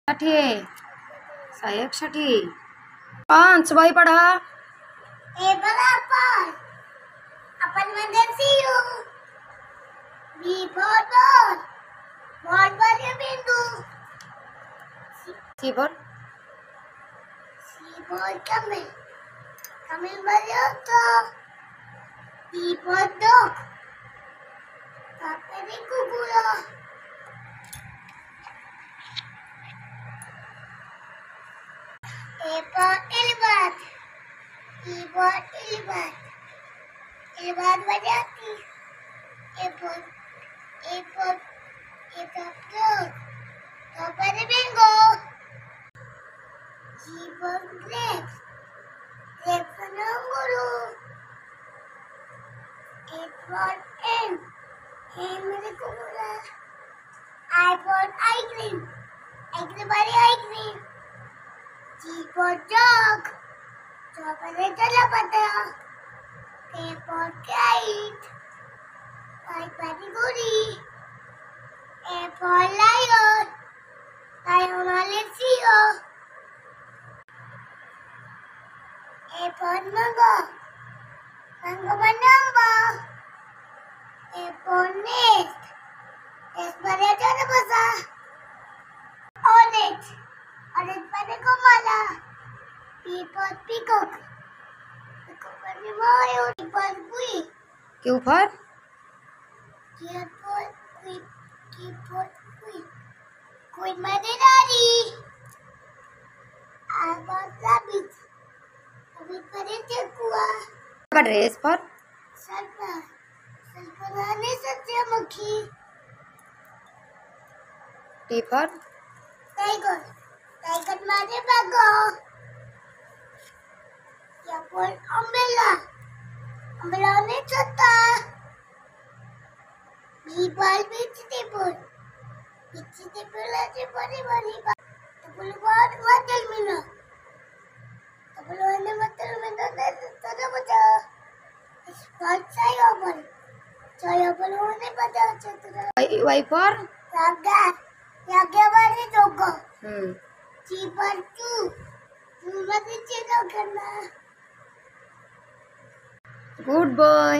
साठी सहायक साठी पांच बाई पढ़ा ए बड़ा अपन मंदिर सी यू बी बहुत बड़े बिंदु सी पर कमिल बड़े तो डी पर डॉग कापे कुकुरा ए पर इलबात इलबात बजाती ए पर तो पर बिंगो जी पर ग्रेप्स नंगुरु ए पर एम मेरे कुकुरा आई पर आइसक्रीम बड़ी आइसक्रीम जी पर जग चौपरे चला पता के पर काइट पानी गोरी ए पर लायन वाले सीओ ए पर मंगो बनंबा ए पर नेस्ट बड़े जाने बसा ऑरेंज बने को माला पीकॉक बने मायो कुई के ऊपर कोई मजेदारी अभी परे चकुआ ड्रेस पर सल्फराने सत्यमुखी टी पर टाइगर मारे भागो या पर अम्बेला ने छता बीबाल बीचते लाजे बड़ी तो बुलवार वादल मिला तो बुलवाने मतलब में तो बचा स्पॉट चाहिए बुलवाने बचा चतुरा वाई पर यागे वाले दोगो जी पर तू मत चलो करना गुड बॉय।